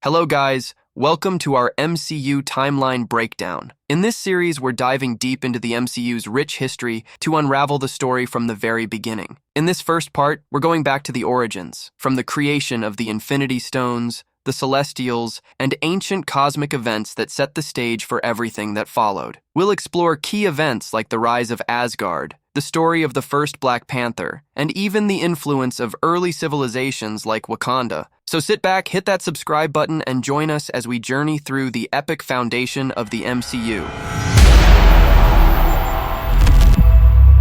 Hello guys, welcome to our MCU timeline breakdown. In this series, we're diving deep into the MCU's rich history to unravel the story from the very beginning. In this first part, we're going back to the origins, from the creation of the Infinity Stones, the Celestials, and ancient cosmic events that set the stage for everything that followed. We'll explore key events like the rise of Asgard, the story of the first Black Panther, and even the influence of early civilizations like Wakanda. So sit back, hit that subscribe button, and join us as we journey through the epic foundation of the MCU.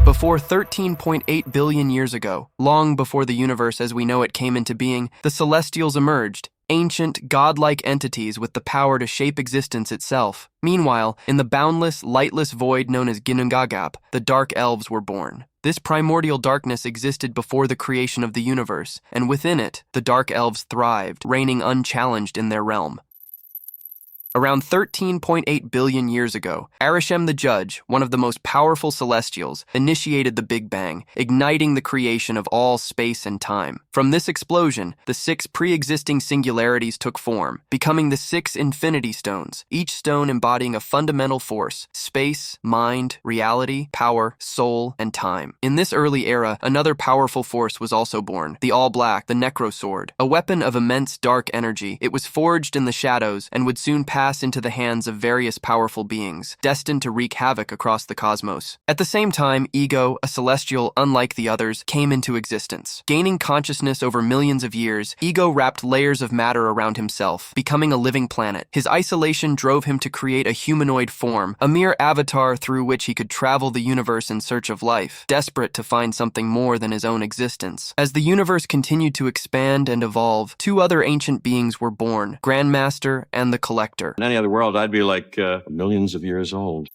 Before 13.8 billion years ago, long before the universe as we know it came into being, the Celestials emerged, ancient, godlike entities with the power to shape existence itself. Meanwhile, in the boundless, lightless void known as Ginnungagap, the Dark Elves were born. This primordial darkness existed before the creation of the universe, and within it, the Dark Elves thrived, reigning unchallenged in their realm. Around 13.8 billion years ago, Arishem the Judge, one of the most powerful Celestials, initiated the Big Bang, igniting the creation of all space and time. From this explosion, the 6 pre-existing singularities took form, becoming the 6 Infinity Stones, each stone embodying a fundamental force: space, mind, reality, power, soul, and time. In this early era, another powerful force was also born, the All-Black, the Necro Sword. A weapon of immense dark energy, it was forged in the shadows and would soon pass into the hands of various powerful beings, destined to wreak havoc across the cosmos. At the same time, Ego, a celestial unlike the others, came into existence. Gaining consciousness over millions of years, Ego wrapped layers of matter around himself, becoming a living planet. His isolation drove him to create a humanoid form, a mere avatar through which he could travel the universe in search of life, desperate to find something more than his own existence. As the universe continued to expand and evolve, 2 other ancient beings were born, Grandmaster and the Collector. In any other world, I'd be like millions of years old.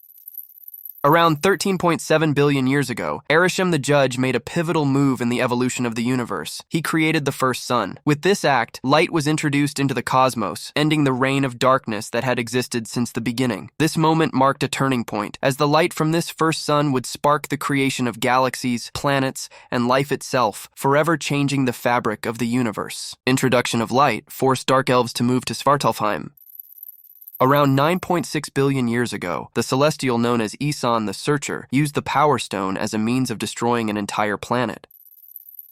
Around 13.7 billion years ago, Arishem the Judge made a pivotal move in the evolution of the universe. He created the first sun. With this act, light was introduced into the cosmos, ending the reign of darkness that had existed since the beginning. This moment marked a turning point, as the light from this first sun would spark the creation of galaxies, planets, and life itself, forever changing the fabric of the universe. Introduction of light forced Dark Elves to move to Svartalfheim. Around 9.6 billion years ago, the Celestial known as Isan the Searcher used the Power Stone as a means of destroying an entire planet.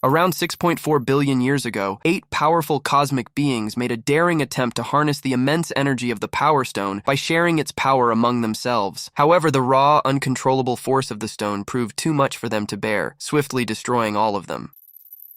Around 6.4 billion years ago, 8 powerful cosmic beings made a daring attempt to harness the immense energy of the Power Stone by sharing its power among themselves. However, the raw, uncontrollable force of the stone proved too much for them to bear, swiftly destroying all of them.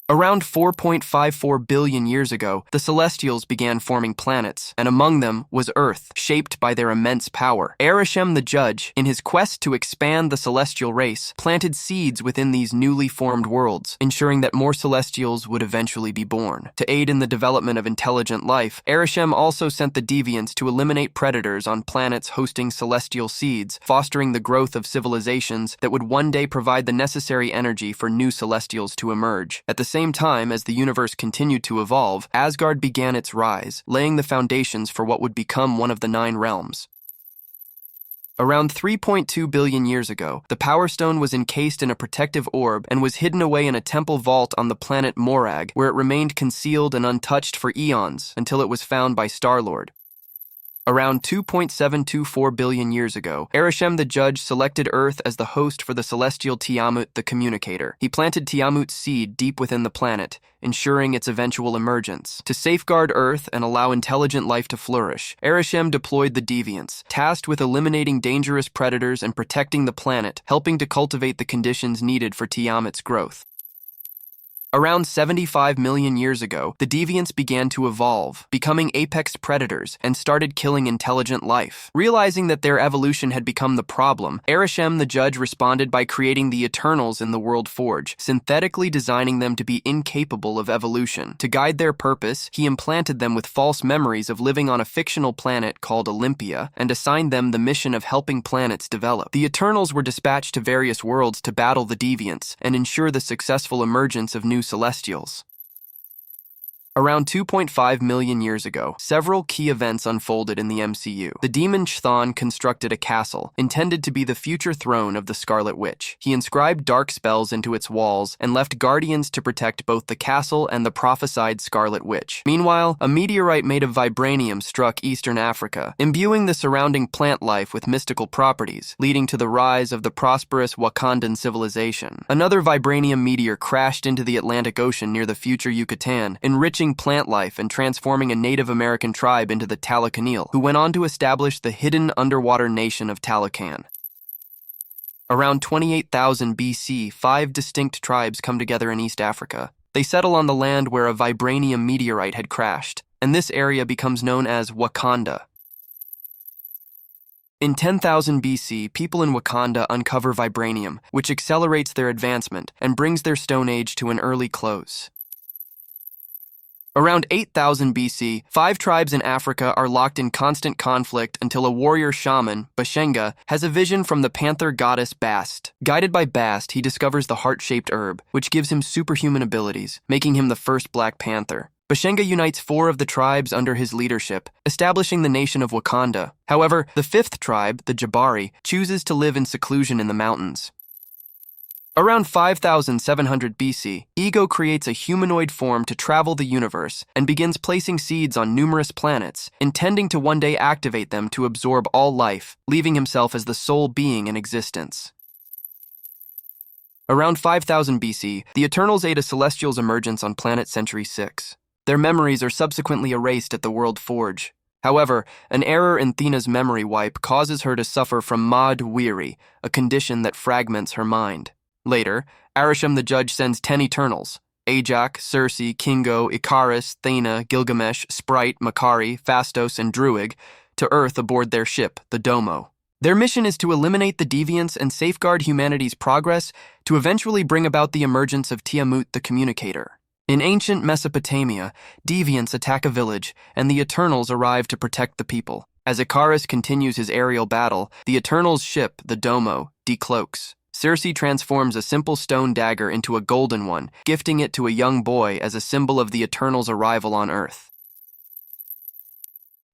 Around 4.54 billion years ago, the Celestials began forming planets, and among them was Earth, shaped by their immense power. Arishem the Judge, in his quest to expand the celestial race, planted seeds within these newly formed worlds, ensuring that more Celestials would eventually be born. To aid in the development of intelligent life, Arishem also sent the Deviants to eliminate predators on planets hosting celestial seeds, fostering the growth of civilizations that would one day provide the necessary energy for new Celestials to emerge. At the same time as the universe continued to evolve, Asgard began its rise, laying the foundations for what would become one of the 9 realms. Around 3.2 billion years ago, the Power Stone was encased in a protective orb and was hidden away in a temple vault on the planet Morag, where it remained concealed and untouched for eons until it was found by Star-Lord. Around 2.724 billion years ago, Arishem the Judge selected Earth as the host for the celestial Tiamut the Communicator. He planted Tiamut's seed deep within the planet, ensuring its eventual emergence. To safeguard Earth and allow intelligent life to flourish, Arishem deployed the Deviants, tasked with eliminating dangerous predators and protecting the planet, helping to cultivate the conditions needed for Tiamut's growth. Around 75 million years ago, the Deviants began to evolve, becoming apex predators, and started killing intelligent life. Realizing that their evolution had become the problem, Arishem the Judge responded by creating the Eternals in the World Forge, synthetically designing them to be incapable of evolution. To guide their purpose, he implanted them with false memories of living on a fictional planet called Olympia, and assigned them the mission of helping planets develop. The Eternals were dispatched to various worlds to battle the Deviants and ensure the successful emergence of new Celestials. Around 2.5 million years ago, several key events unfolded in the MCU. The demon Chthon constructed a castle, intended to be the future throne of the Scarlet Witch. He inscribed dark spells into its walls and left guardians to protect both the castle and the prophesied Scarlet Witch. Meanwhile, a meteorite made of vibranium struck eastern Africa, imbuing the surrounding plant life with mystical properties, leading to the rise of the prosperous Wakandan civilization. Another vibranium meteor crashed into the Atlantic Ocean near the future Yucatan, enriching plant life and transforming a Native American tribe into the Talakanil, who went on to establish the hidden underwater nation of Talakan. Around 28,000 BC, 5 distinct tribes come together in East Africa. They settle on the land where a vibranium meteorite had crashed, and this area becomes known as Wakanda. In 10,000 BC, people in Wakanda uncover vibranium, which accelerates their advancement and brings their Stone Age to an early close. Around 8,000 BC, 5 tribes in Africa are locked in constant conflict until a warrior shaman, Bashenga, has a vision from the panther goddess Bast. Guided by Bast, he discovers the heart-shaped herb, which gives him superhuman abilities, making him the first Black Panther. Bashenga unites 4 of the tribes under his leadership, establishing the nation of Wakanda. However, the 5th tribe, the Jabari, chooses to live in seclusion in the mountains. Around 5,700 BC, Ego creates a humanoid form to travel the universe and begins placing seeds on numerous planets, intending to one day activate them to absorb all life, leaving himself as the sole being in existence. Around 5000 BC, the Eternals aid a Celestial's emergence on planet Century 6. Their memories are subsequently erased at the World Forge. However, an error in Thena's memory wipe causes her to suffer from Mod Weary, a condition that fragments her mind. Later, Arishem the Judge sends 10 Eternals, Ajax, Circe, Kingo, Icarus, Thena, Gilgamesh, Sprite, Makari, Phastos, and Druig, to Earth aboard their ship, the Domo. Their mission is to eliminate the deviants and safeguard humanity's progress to eventually bring about the emergence of Tiamut the Communicator. In ancient Mesopotamia, deviants attack a village, and the Eternals arrive to protect the people. As Icarus continues his aerial battle, the Eternals' ship, the Domo, decloaks. Circe transforms a simple stone dagger into a golden one, gifting it to a young boy as a symbol of the Eternals' arrival on Earth.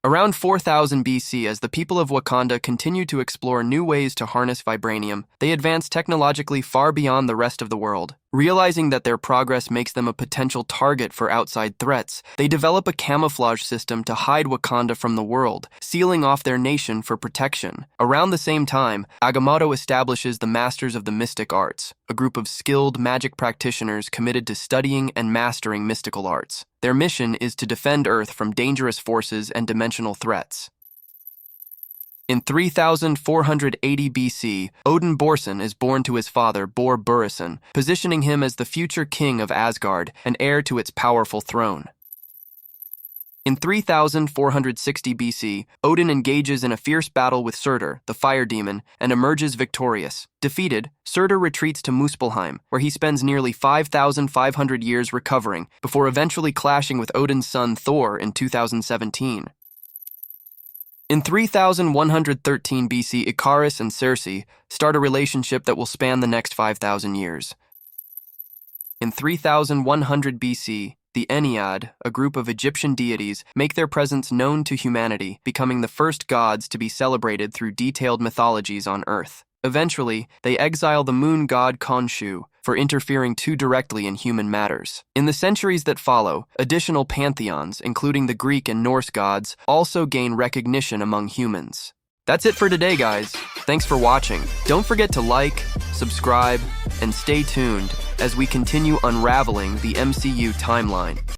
Around 4000 BC, as the people of Wakanda continue to explore new ways to harness vibranium, they advance technologically far beyond the rest of the world. Realizing that their progress makes them a potential target for outside threats, they develop a camouflage system to hide Wakanda from the world, sealing off their nation for protection. Around the same time, Agamotto establishes the Masters of the Mystic Arts, a group of skilled magic practitioners committed to studying and mastering mystical arts. Their mission is to defend Earth from dangerous forces and dimensional threats. In 3480 BC, Odin Borson is born to his father, Bor Burison, positioning him as the future king of Asgard and heir to its powerful throne. In 3460 BC, Odin engages in a fierce battle with Surtur, the fire demon, and emerges victorious. Defeated, Surtur retreats to Muspelheim, where he spends nearly 5,500 years recovering, before eventually clashing with Odin's son Thor in 2017. In 3113 BC, Icarus and Circe start a relationship that will span the next 5,000 years. In 3100 BC, the Ennead, a group of Egyptian deities, make their presence known to humanity, becoming the first gods to be celebrated through detailed mythologies on Earth. Eventually, they exile the moon god Khonshu for interfering too directly in human matters. In the centuries that follow, additional pantheons, including the Greek and Norse gods, also gain recognition among humans. That's it for today, guys. Thanks for watching. Don't forget to like, subscribe, and stay tuned as we continue unraveling the MCU timeline.